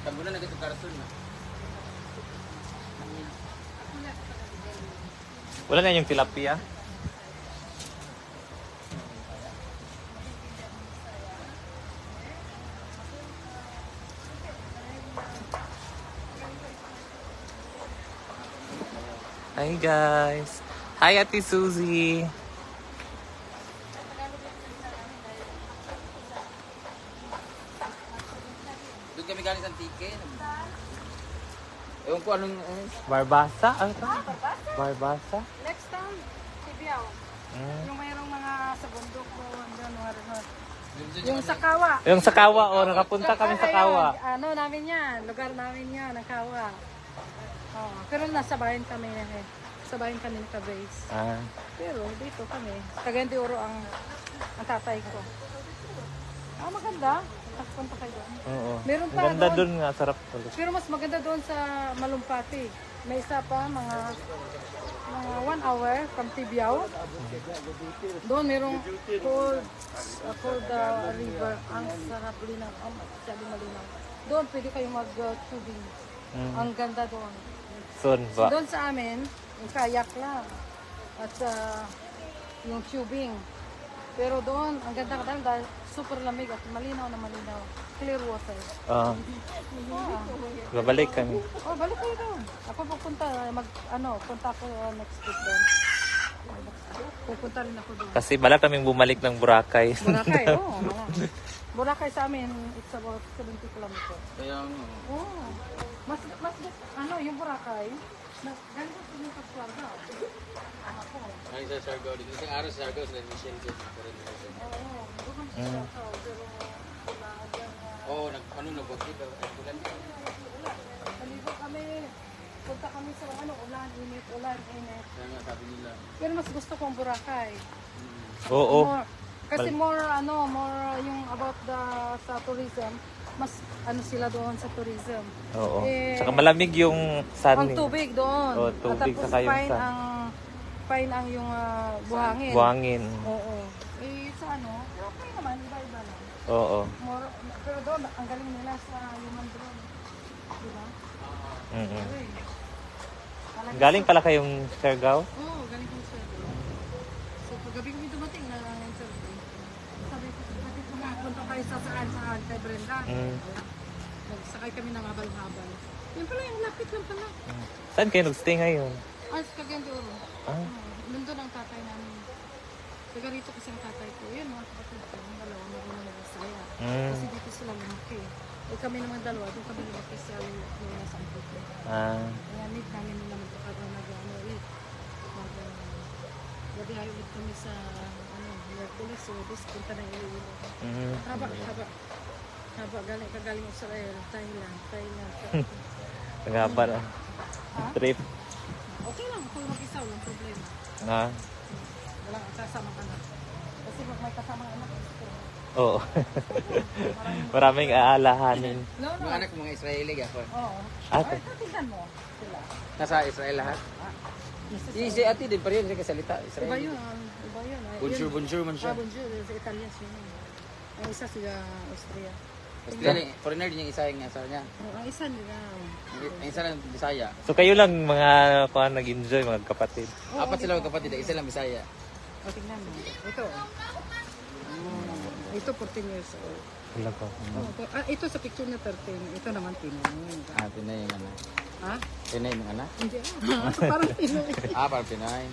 Tambunan na ito karson na. Wala na yung tilapia. Hi guys. Hi Ate Suzy. Doon kami galing sa ticket. Ewan ko anong... Barbasa? Ano ito? Barbasa? Next time, Sibiyaw. Yung mayroong mga sa bundok ko, yung sa Kawa. Yung sa Kawa, nakapunta kami sa Kawa. Ano namin yan, lugar namin yan, ang Kawa. Oh, pero nasa bayan kami eh. Sa bayan kami naka-base. Pero dito kami, Cagayan de Oro ang tatay ko. Maganda. Punta kayo doon. Oo. Meron pa Ganda doon. doon nga, sarap ulit. Pero mas maganda doon sa Malumpati. May isa pa, mga 1 hour from Tibiao. Doon merong cold river. Ang sarap linaw. Ang sabi malinaw. Doon pwede kayo mag-tubing. Ang ganda doon. Soon ba? Doon sa amin, yung kayak lang. At yung tubing. Pero doon, ang ganda ka dahil super lamig at malinaw na malinaw. Clear water. Babalik kami. Oh, balik kayo doon. Ako pupunta, punta ako next week doon. Pupunta rin ako doon. Kasi bala kaming bumalik ng Boracay. Boracay, oo. Boracay sa amin, it's about 70 kilometers. Kaya ano... Oo. Yung Boracay, ganito sa yung Paswarga. Ay, sa Siargao. Dito sa araw sa Siargao, sa Michelle dyan. Oo, doon kami sa Siargao. Pero, Oo, nag-bukit. Ulan. Naligo kami. Punta kami sa ulan, init. Kaya nga sabi nila. Pero mas gusto ko ang Boracay. Oo. Kasi more yung about sa tourism, mas sila doon sa tourism. Oo. Eh, Saka malamig yung sun. ang tubig doon. Oo, tubig, At tapos saka yung fine sun. ang yung buhangin. Buhangin. Oo. Sa okay naman, iba-iba lang. Oo. Pero doon, ang galing nila sa human drone. Diba? Uy. Galing pala kayong Siargao? Oo, galing kong survey. So, paggabi kami dumating na ang survey. Sabi ko, kapatid ko nga, punta kayo sa saan kay Brenda. Nagsakay kami ng habal-habal. Yan pala, yung lapit lang pala. Saan kayo nag-stay ngayon? Sa Cagayan de Oro. Ah. Nandun ang tatay namin. Taga rito kasi ang tatay ko. Yan, mga kapatid ko. Yung dalawa, marunong mag-Bisaya. Kasi dito sila lumaki. Kami naman dalawa, doon kami lumaki sa Luna sa Amputo. Kaya need namin nila magkakaroon ulit. Gabihay ulit kami sa Mercules. So, this punta na iuwi. Haba, galing Israel, Thailand. Nagaba na. Trip. Okay lang, kung mag-isa, walang problema. Walang kasama ka na. Kasi pag may kasama anak, Oo. Maraming aalahanin. Mga anak mga Israeli ako. Oo. Ate. Tingnan mo sila. Nasa Israel lahat. Si ate din pa rin siya kasalita. Iba Israeli. yun. Bonjour man siya. Bonjour, sa Italian siya. Ang isa sila Austria. Foreigner din yung isa yung asawa niya. Ang isa nila. Ang isa lang Bisaya. So kayo lang mga nag-enjoy, mga kapatid. Apat sila magkapatid, isa lang Bisaya. Tingnan mo. Ito. Ito 14 years old. Wala ko. Ito sa picture na 13. Ito naman Pinoy. Pinay yung anak. Ha? Pinay yung anak? Hindi parang Pinoy. Parang Pinay.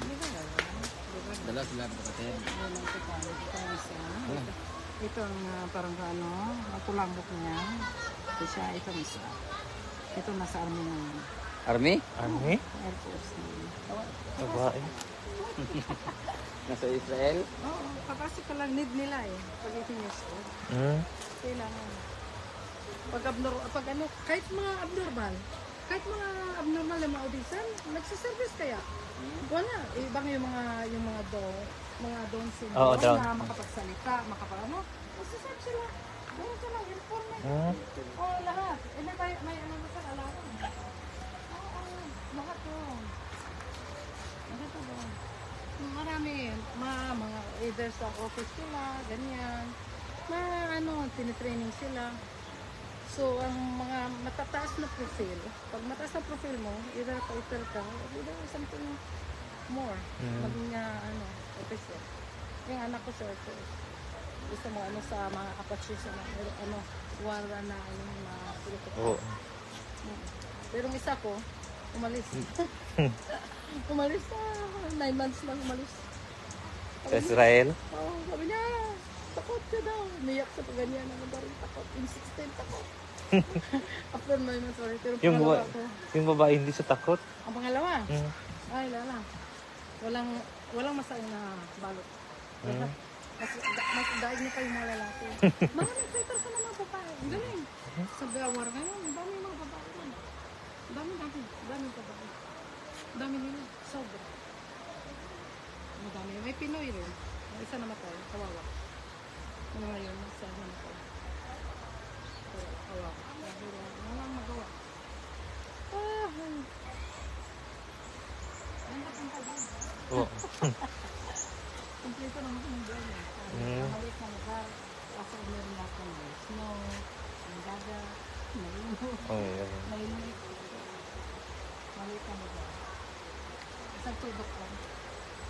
Dalawa sila kapatid. Ito ang parang ang kulambok niya. Ito siya, ito isa. Ito nasa army na yun. Army? Army? Air Force na yun. Babae. Nasa Israel? Oo, kapasok ka lang need nila pag 18 years old. Kailangan. Kahit mga abnormal na audition, nagsiservice kaya. Wala, ibang yung mga Down syndrome Down. na makapagsalita, nagsiserve sila. Oh, lahat. Eh, may ano ba sa alawan? Oo, lahat yun. Lahat yun. Marami. Mga either sa office sila, ganyan. Tinitraining sila. So, ang mga matataas na profile, pag mataas na profile mo, either pa-hotel ka, or either something more. Maging officer. Yung anak ko, sir, gusto mo sa mga Apache sa wala na Oo. Pero yung isa ko, umalis. Umalis 9 months lang umalis. Sa Israel? Oo, sabi niya, takot ka daw. Umiyak sa paganyan naman parang takot. In 16, takot. After 9 months, sorry. Pero Yung, pangalawa ko, yung babae hindi siya takot? ang pangalawa, Mm. ay, lala. Walang masaya na balot. Mas daig na pa yung mga lalaki. Mga nag-fighter sa mga babae. Ang galing. Sa Bewar ngayon, ang dami mga babae. Ang dami babae. Ang dami nila. Sobra. Ang dami. May Pinoy rin. May isa namatay. Kawawa. Ano ngayon? Isa namatay. Kawawa. Walang magawa. Ang katang din. Oo. Kompleto naman ng buwan eh. Maliit na lugar. Kasi meron lahat ng snow, ng daga, malino, mainit. Maliit na lugar. Isang tubok ko.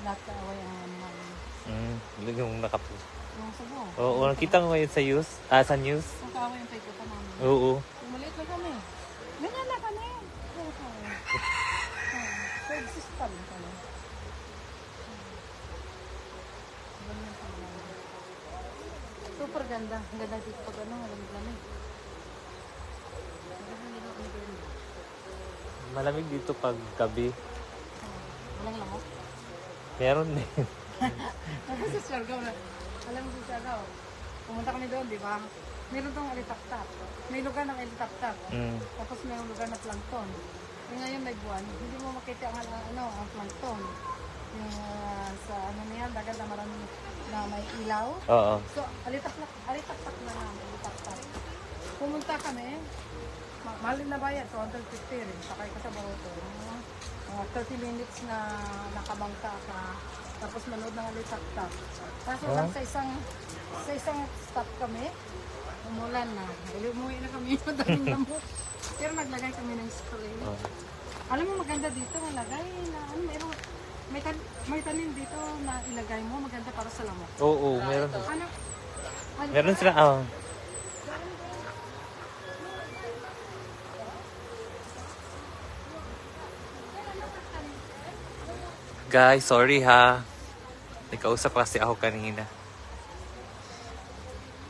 Lahat kaaway ang mga Yung nakapo. yung sabo. Oo, nakita ko ngayon sa news. Sa news. Ang kaaway yung paikutan namin. Oo. Yung maliit na kami. Ganyan na kami. Coexist pa rin kami. Super ganda. Ang ganda dito pag malamig-lamig. Malamig dito pag gabi. Walang lamok. Meron din. Ako sa Siargao na. Alam mo sa Siargao. Pumunta kami doon, di ba? Meron tong alitap-tap. May lugar ng alitap-tap. Tapos may lugar na plankton. Ngayon may buwan. Hindi mo makita ang plankton. Yung sa niya, dagat na marami na may ilaw. Oo. So, alitap-tak na namin, alitap-tak. Pumunta kami, mahalin na bayad, 250 rin, sakay ka sa Baroto. 30 minutes na nakabangka ka, tapos manood ng alitap-tak. Kaso lang sa isang stop kami, umulan na. Umuwi na kami, madaming lamok. Pero naglagay kami ng spray. Alam mo, maganda dito, nalagay na, may tanim dito na ilagay mo, maganda para sa lamok. Oo, meron. Ano? Meron sila, Guys, sorry ha. Nagkausap kasi ako kanina.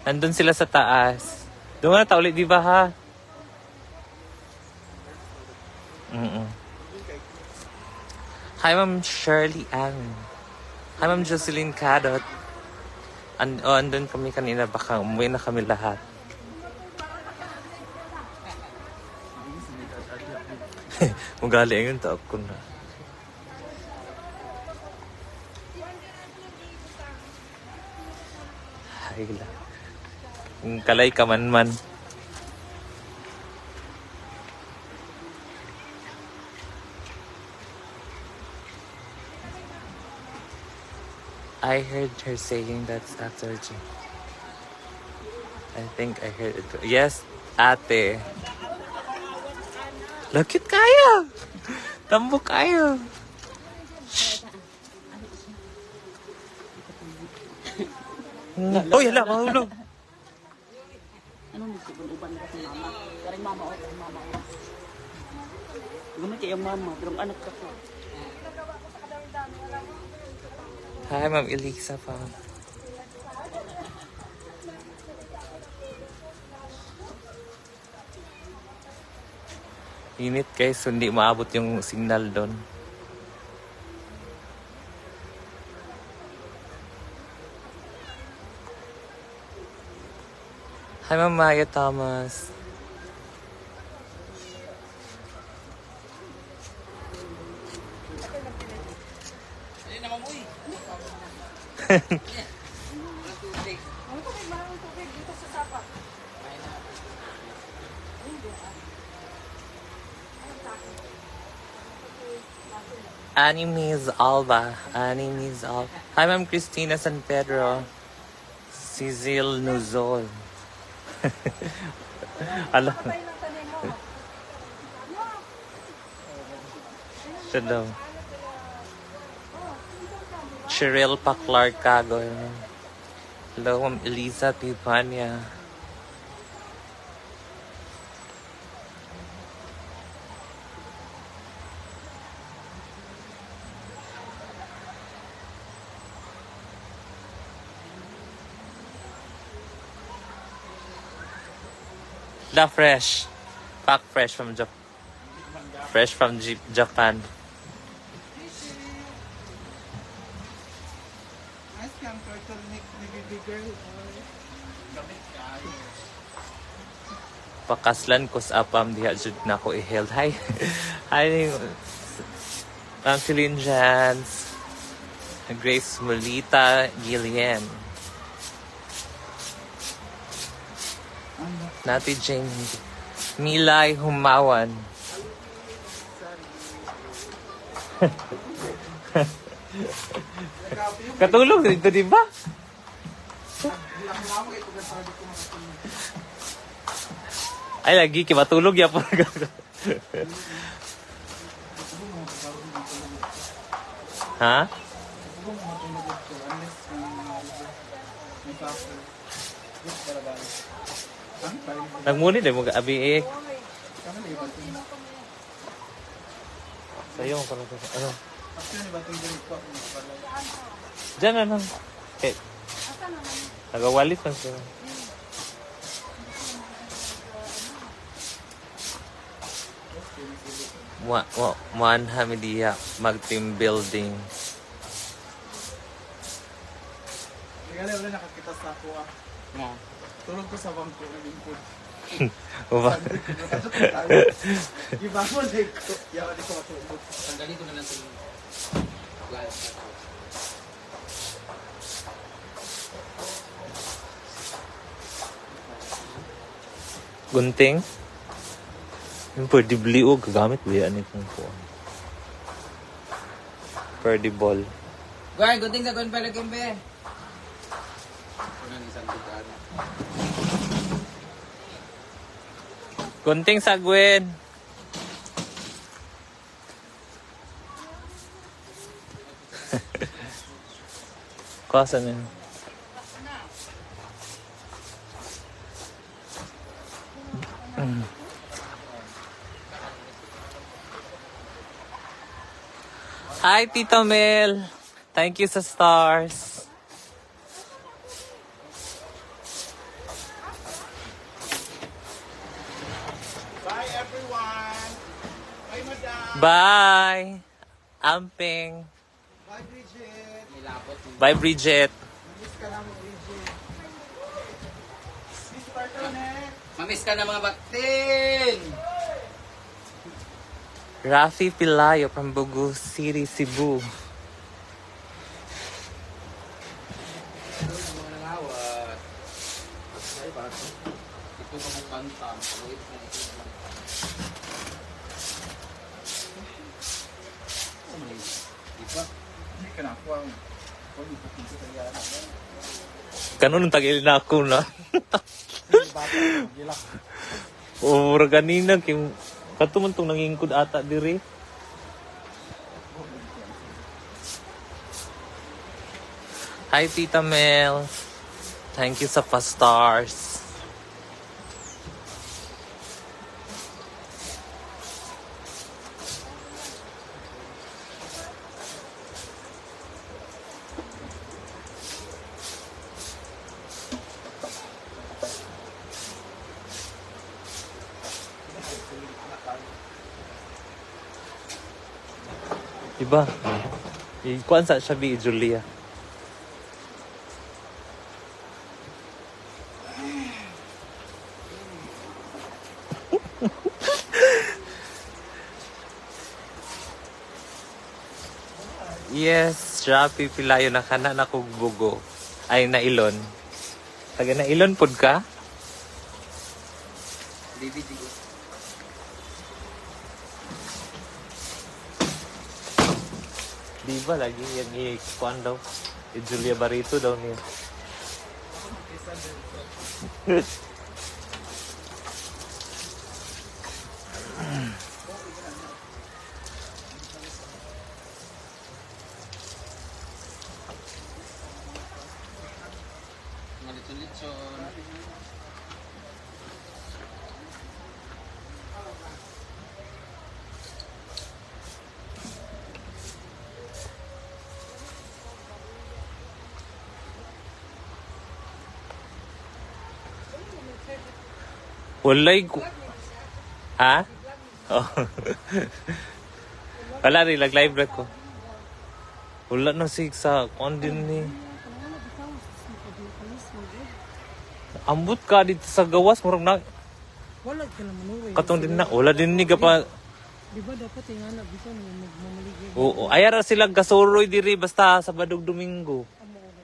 Nandun sila sa taas. Doon na ta ulit, di ba ha? Hi, Ma'am Shirley Ang. Hi, Ma'am Jocelyn Cadot. Andun kami kanina. Baka umuwi na kami lahat. Mugali ang yung taok ko na. Hay lang. Yung kalay ka man. I heard her saying that's after June. I think I heard it. Yes, ate. Lakit kayo! Tambok kayo! Oh, yala, mahulog. Ano nagsubunuban ka sa mama? Karing mama o karing mama o. Gumit kayo mama, pero ang anak ka po. Hi, Ma'am Elisa pa. Init guys, hindi maabot yung signal doon. Hi, Ma'am Maya Thomas. Ano ko may maraming tubig dito sa sapat? Animes Alba. Animes Alba. Hi, Ma'am Christina San Pedro. Cecil Nuzol. Alam. Siya daw. Cheryl Paclar Cago. Hello, Ma'am Elisa Pipania. La fresh. Pack fresh from Japan. Fresh from Japan. Nice kang turtleneck na bibigay. Pakaslan ko sa apam diha jud na ko i-held. Hi. Hi. Ma'am Celine Jans. Grace Molita Gillian. Nati Jane. Milay Humawan. Katulog dito, di ba? Ay, lagi kimatulog ya po. Ha? Nagmuni din mo abi eh. Sayong para ano? Diyan na lang. Okay. Nagawalit lang siya. Muan hamidiya mag-team building. Kaya wala nakakita sa ako ah. Nga. Tulog ko sa bangko ng lingkod. Uba. Iba mo like ko. Yawa di ko matulog. Tanggalin ko na lang itong live. Gunting. Yung pwede bliog, gagamit ba yan itong phone? Pwede ball. Guay, gunting sa kun pala kumbe. Unang isang tutaan. Gunting sa Gwen. Kasa na yun. Hi, Tito Mel. Thank you sa stars. Bye everyone. Bye madam. Bye. Amping. Bye Bridget. May lapot. Bye, Bridget. Miss ka namin Bridget. Miss turtleneck. Mamiss ka na mga baktin! Rafi Pilayo from Bugu City, Cebu. Mga nangawat. Ay, bakit? Ito ka mong banta. Wait na ito. Iba? Hindi ka na ako ang kung ipapinsi ka yan. Kanon tagil na ako na. Bata, gilak. O, ganina, kim... Katuman tong nangingkod ata diri. Hi, Tita Mel. Thank you sa pa-stars. Diba? Ikuan sa siya bi Julia. Yes, Rapi Pilayo na kana na kog bugo. Ay nailon. Taga nailon pud ka? DVD. Di ba lagi yung i-kuan daw? Julia Barreto daw niya. Malito-litson. Walay ko. Ha? Oh. Wala rin, live break ko. Wala na sa kuan din ni. Ambot ka dito sa gawas, murag na. Wala ka naman uwi. Katong din na, wala din ni pa. Di ba dapat yung anak dito magmamaligay? Oo, ayara sila gasuroy diri basta sa Badog Domingo.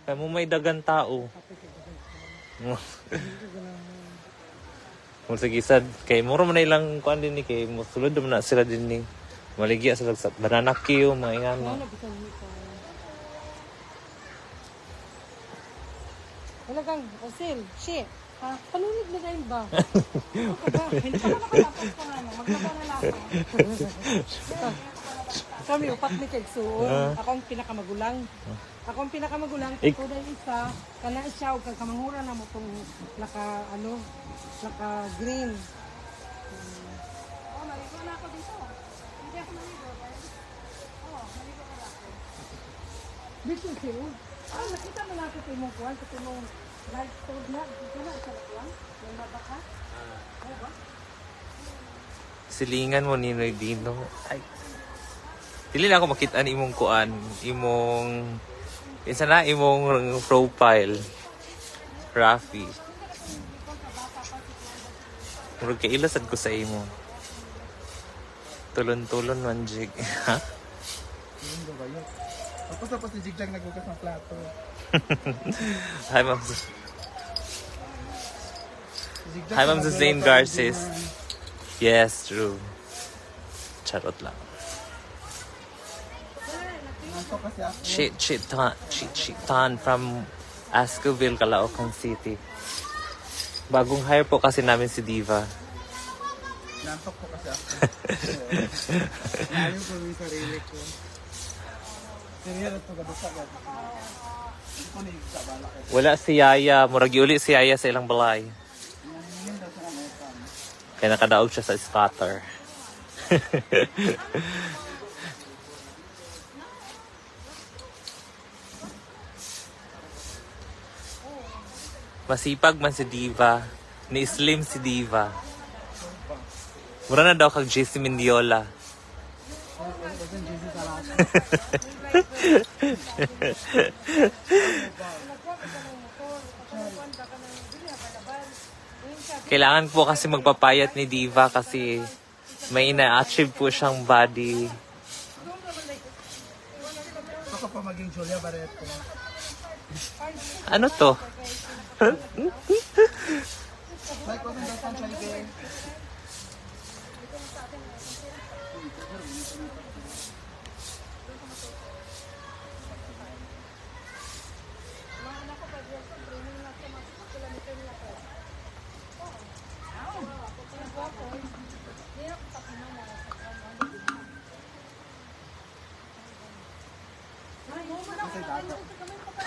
Kaya mo may dagan tao. Mo sige sad kay mura man ilang kuan din ni kay mo sulod man na sila din ni. Maligya sila sa banana queue, mga ingano. Wala kang osil, shit. Panunig na kayo ba? Hindi ka makalapos ko nga. Maglaba na lang ako. Kami, upat ni kay Suon. Ako ang pinakamagulang. Ako ang pinakamagulang. Ito dahil isa, kana siya, kag kamangura na mo itong naka-green. Oh, maligo na ako dito. Hindi ako maligo. Oh, maligo na ako. Dito siya. Ah, nakita mo na ako sa imong kuwan, sa imong live store na. Dito na, sa kuwan. Yung mabaka. Oo ba? Silingan mo ni Dino. Ay. Dili na ako makita ni imong kuan, imong isa na imong profile. Rafi. Murag kay ilasad ko sa imo. Tulon-tulon man jig. Ha? Yun ba yun? Tapos si Jigjag nagugas ng plato. Hi, Ma'am. Si Jigjag Hi, Ma'am nagluluto Zane ng Garces. dinner. Yes, true. Charot lang. Nasa kasi ako. Chitan from Ascoville, Caloocan City. Bagong hire po kasi namin si Diva. Nantok po kasi ako. Ayaw ko yung sarili ko. Seryoso ito gadusa agad. Hindi ko na bala ko. Wala si Yaya. Muragi uli si Yaya sa ilang balay. Yun daw sa kamutan. Kaya nakadaog siya sa scatter. Masipag man si Diva. Ni-slim si Diva. Mura na daw kag JC Mendiola. Kailangan po kasi magpapayat ni Diva kasi may ina-achieve po siyang body. Gusto ko pa maging Julia Barreto. Ano to? Like, wasn't that fun, Chalike?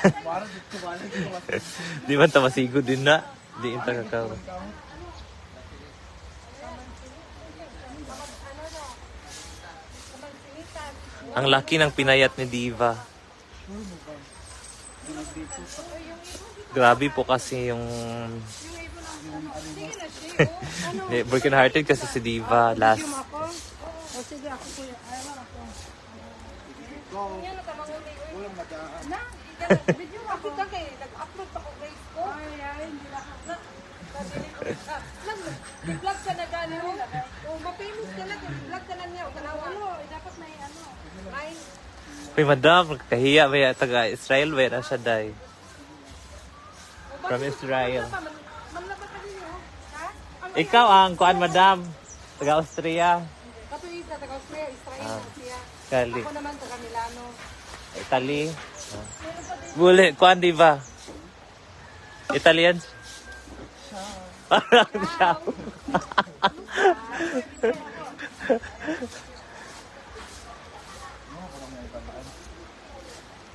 Parang dito balik ko kasi. Di man ta masigo din na. Di inta kakaw. Ang laki ng pinayat ni Diva. Grabe po kasi yung broken hearted kasi si Diva last. O sige, ako kuya. Ayaw ako. Yan na tamanguli. Walang magaan. Na, video ako. Kita kayo, nag-upload ako guys ko. Ay, hindi na. Nag-vlog ka na gano'n. O, ma-famous ka na. Vlog ka na niya. O, tanawa. Dapat may ano. May. Uy, madam, kahiya ba ya taga Israel ba na siya day? From Israel. Mamlapa ka din yun. Ha? Ikaw ang kuan madam, taga Austria. Katuig na taga Austria, Israel, Austria. Kali. Ako naman taga Milano. Italy. Bule, kuan di ba? Italian? Parang siya.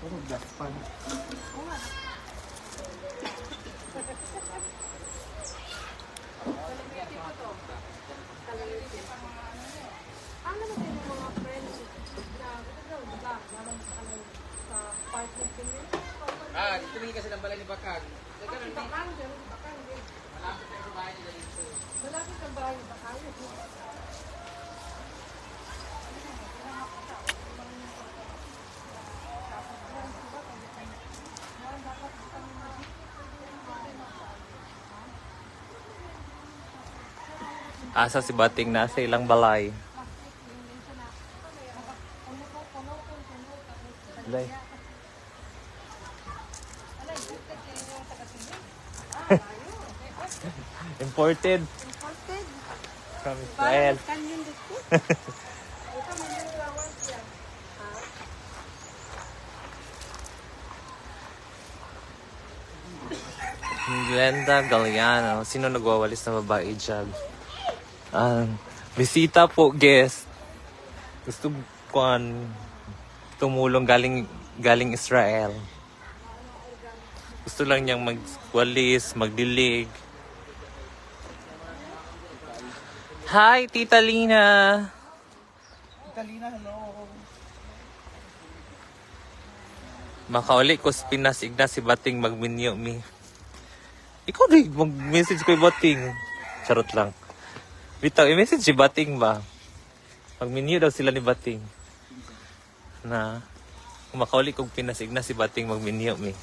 Puro Japan. Ah, dito rin kasi ng balay ni Bakag. Malapit na sa bahay nila dito. Malapit ang bahay ba kayo? Asa si Bating na sa ilang balay. Balay. Imported from Israel. Glenda Galliano. Sino nagwawalis na babae dyan? Bisita po, guest. Gusto ko tumulong galing Israel. Gusto lang niyang magwalis, magdilig. Hi, Tita Lina! Italina, hello. Makauli ko sa Pinas, igna si Bating magminyo mi. Ikaw rin, mag-message ko yung Bating. Charot lang. Bitaw, i-message si Bating ba? Magminyo daw sila ni Bating. Na, kung makauli kong Pinas, igna si Bating magminyo mi.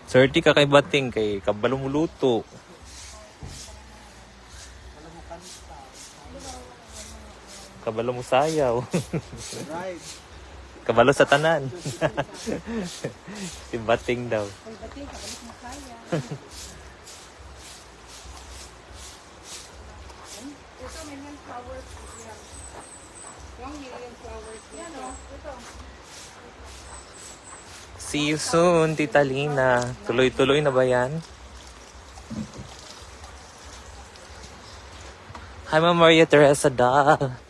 Swerte ka kay Bating, kay kabalo mo luto. Kabalo mo sayaw. Right. Kabalo sa tanan. Si Bating daw. Ay, bating, kakalit mo kaya. Ito, million flowers. Yung million flowers. Yan o, ito. See you soon, Tita Lina. Tuloy-tuloy na ba yan? Hi, Ma'am Maria Teresa Dahl.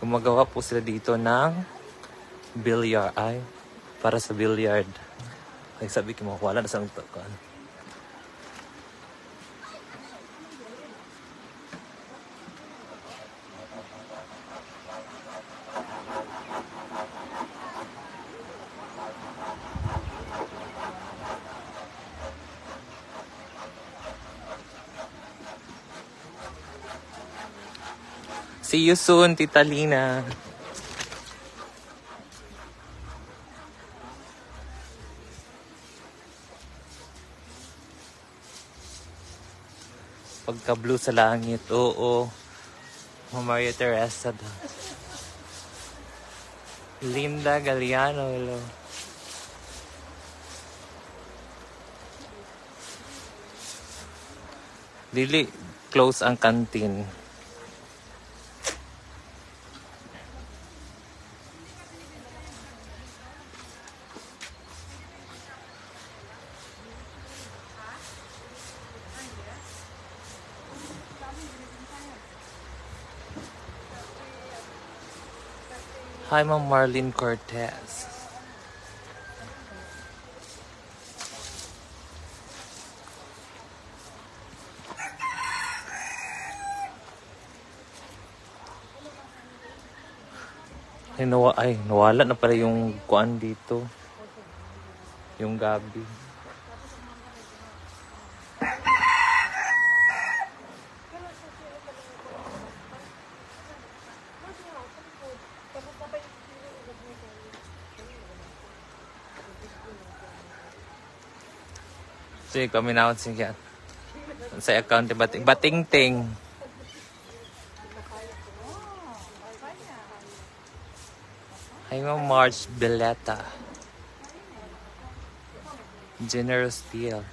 Gumagawa po sila dito ng billiard. Ay, para sa billiard. Ay, sabi ko mo, wala na sa nagtakan. See you soon, Tita Lina. Pagka-blue sa langit, oo. Ma'am Maria Teresa daw. Linda Galliano, hello. Dili, close ang canteen. Hi, Ma'am Marlene Cortez. Nawala na pala yung kuan dito. Yung gabi. Sige, kami na ako sige. Sa account ni Bating. Bating-ting. Hi, Ma'am Marge Beleta. Generous deal.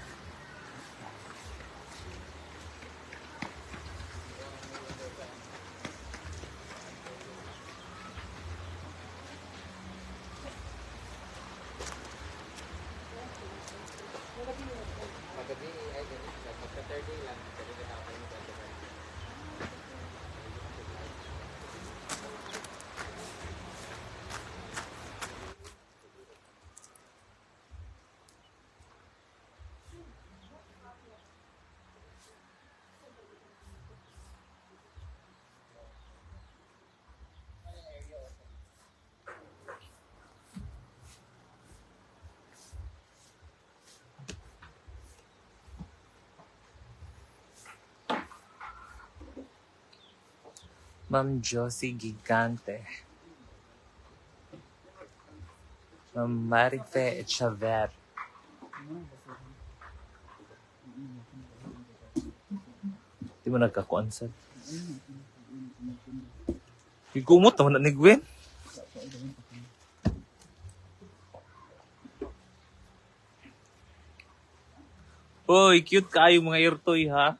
Ma'am Josie Gigante. Ma'am Marife Echaver. Di mo nagka-concert. Ikumot naman na ni Gwen. Hoy, cute kayo mga irtoy ha.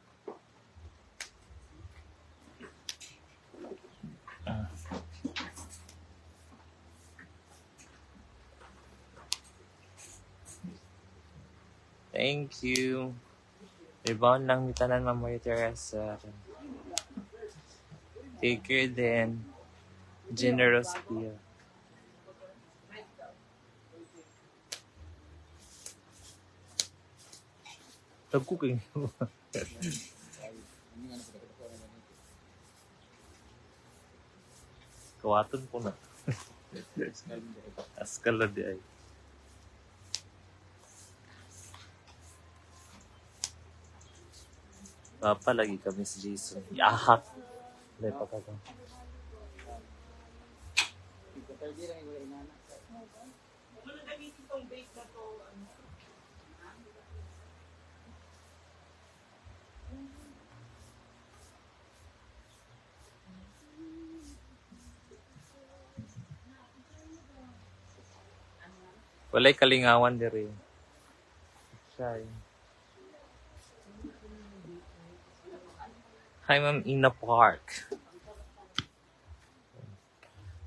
Thank you. Rebound lang ni tanan Ma'am Maria Teresa. Take care din. Generous Pia. Nag-cooking. Kawaton po na. Askal na di ay. Papa, lagi kami si Jason. Yahak! May pagkaka. Walay kalingawan diri. Shy. Hi, Ma'am Ina Park.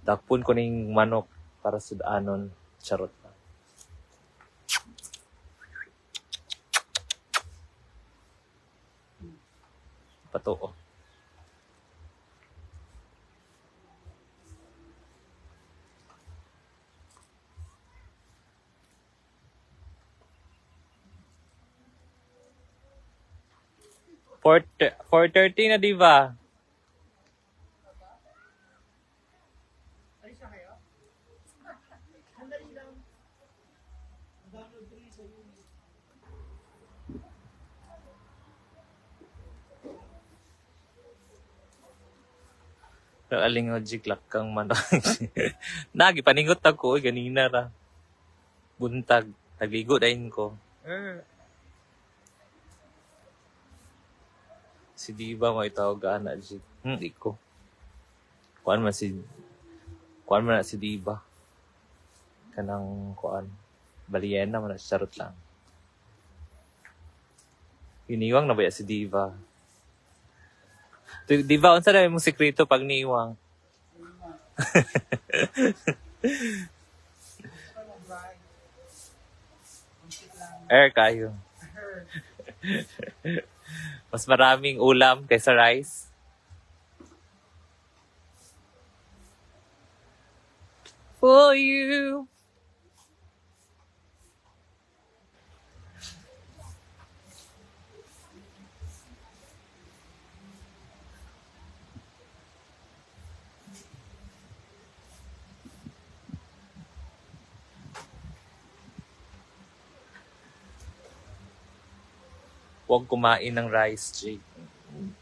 Dakpon ko ning manok para sudanon. Charot lang. Patuo. Four 4:30 na, di ba? Aling o jiklak kang manok. Nagi, paningot ako. Ganina ra. Buntag. Nagligo dahin ko. Si Diva mo itawag ana jig. Iko. Kuan man na si Diva. Kanang kuan. Baliena man na charot lang. Iniwang na ba si Diva? Diva, unsa na mong sekreto pag niwang? Kayo. Mas maraming ulam kaysa rice. For you. Huwag kumain ng rice, Jake.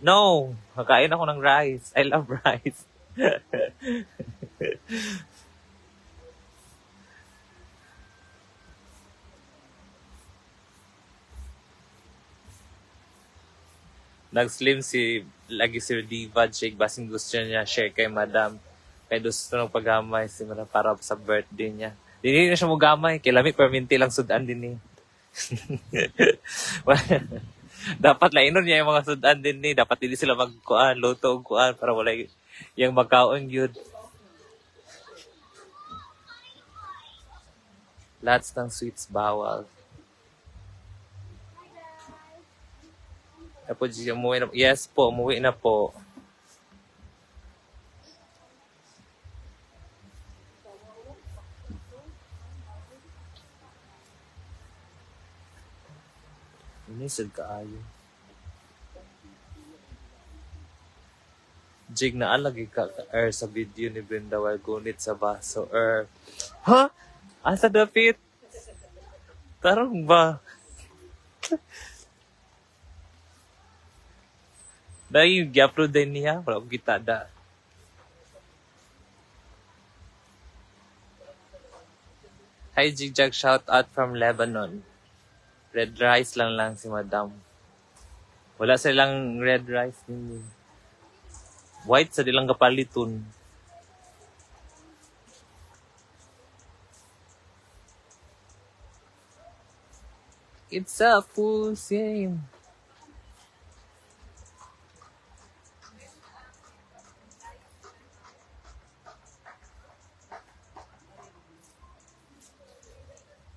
No! Kakain ako ng rice. I love rice. Nag-slim lagi si Diva, Jake. Basing gusto niya share kay Madam. Kaya gusto nang paggamay si Madam para sa birthday niya. Hindi na siya magamay. Kilami, perminti lang sudan din eh. Dapat lainon niya yung mga sudan din ni. Dapat hindi sila magkuan, luto o kuan para wala yung magkaon yun. Lots ng sweets bawal. Tapos umuwi na. Yes po, umuwi na po. Inisod kaayo. Jig na alagi ka sa video ni Brenda while gunit sa baso. Ha? Asa dapit? Tarong ba? Dahil yung gyapro din niya. Wala ko kita da. Hi, Jigjag. Shout out from Lebanon. Red rice lang si Madam. Wala silang red rice din. White sa dilang kapaliton. It's a full game.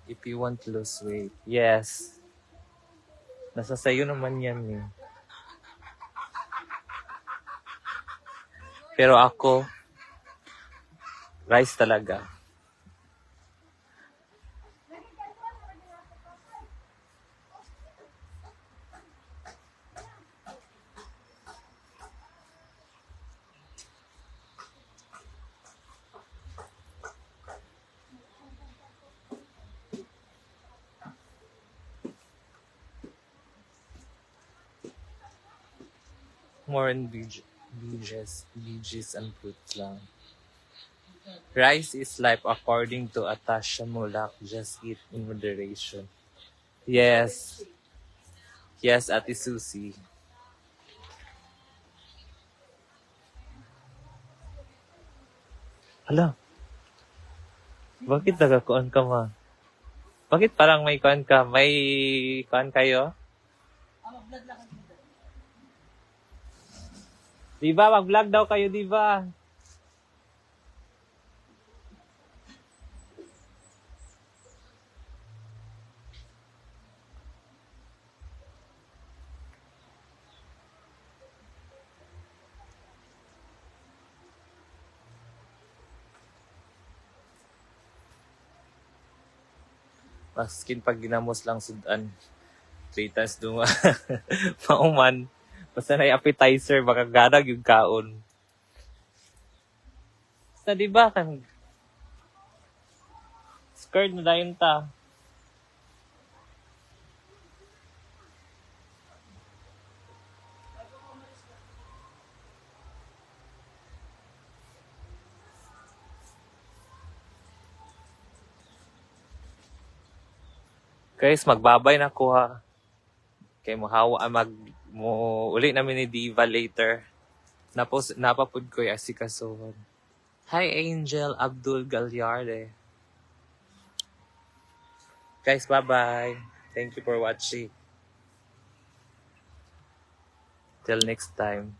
If you want to lose weight. Yes. Nasa sayo naman yan eh. Pero ako, rice talaga. More in veggies and fruits lang. Rice is life according to Atasha Mulak. Just eat in moderation. Yes. Yes, Ate Susie. Hala. Bakit nagakuan ka ma? Bakit parang may kuan ka? May kuan kayo? Diba? Mag-vlog daw kayo, diba? Maskin pag ginamos lang sudan. 3 times dunga. Mauman. Basta na appetizer, baka ganag yung kaon. Basta diba kan? Skirt na dayon ta. Guys, magbabay na ko ha. Kay mo uli namin ni Diva later. Napapud ko yung asikasuhan. Hi Angel Abdul Gagliarde. Guys, bye-bye. Thank you for watching. Till next time.